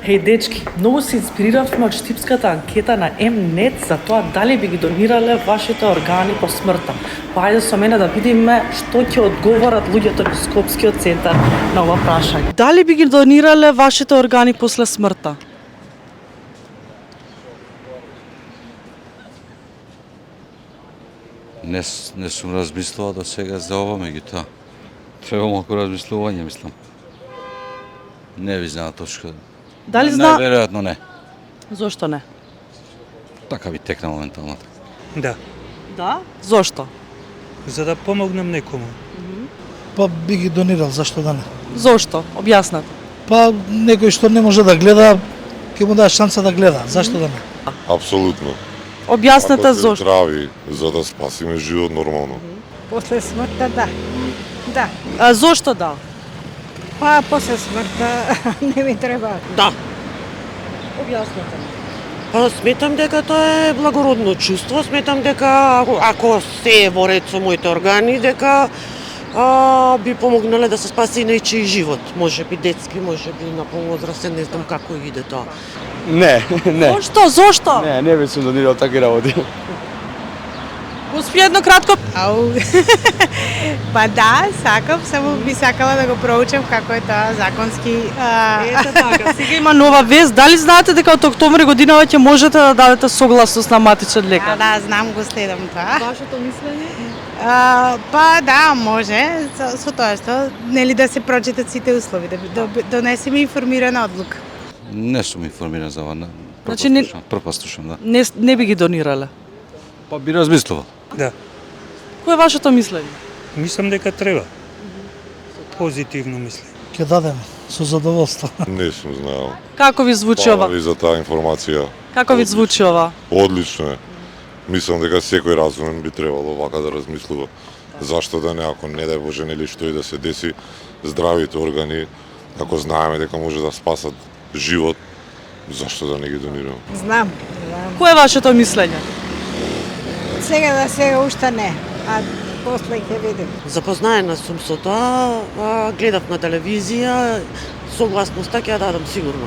Хеј дечки, многу се инспириравме од штипската анкета на Mnet за тоа дали би ги донирале вашите органи по смртта. Па ајде со мене да видиме што ќе одговорат луѓето од Скопскиот центар на ова прашање. Дали би ги донирале вашите органи после смртта? Не сум размислувал до сега за ова, меѓутоа треба малку размислување, мислам. Не ви знам точка. Дали зна? Најверојатно не. Зошто не? Така би текна моментално. Да, Да? Зошто? за да помогнем некому. Па би ги донирал, зашто да не? Зошто? Објаснете. Па некој што не може да гледа, ќе му даш шанса да гледа, зашто да не? Апсолутно. Објаснете Ако сте зошто. здрави, за да спасиме живот нормално. После смртта, да. Да. А зошто да? Па после смртта не ми треба. Да, Објаснете. па сметам дека тоа е благородно чувство, сметам дека ако се во ред со моите органи, дека би помогнале да се спаси нечiji живот. Може би детски, може би на повозрастен, не знам како иде тоа. Не, не. Зошто? Зошто? Не би сум донирал такви работи. Госпи едно кратко. Ау. Па да, сакам, само би сакала да го проучам како е тоа законски. Ете така, сега има нова вест. Дали знаете дека од октомври годинава ќе можете да дадете согласност на матичен лекар? Да, знам, го следам тоа. Вашето мислење? Па да, може, со тоа што нели да се прочитат сите услови, да донесеме информирана одлука. Не сум информиран за ова. Значи не- Прв слушам, да. Не би ги донирале. Па би размислувал. Да, Кој е вашето мислење? мислам дека треба. Позитивно мислам. Ќе дадем со задоволство. Не сум знаел. Како ви звучи Фала ова? ви за таа информација. Како ви звучи ова? Одлично е. Мислам дека секој разумен би требало вака да размислува. Зашто да не, ако не дај Боже нели што и да се деси, здравите органи, ако знаеме дека може да спасат живот, зашто да не ги донираме? Знам. Кој е вашето мислење? Сега уште не, а после ќе видим. Запознаена сум со тоа, гледав на телевизија, согласноста ќе ја дадам сигурно.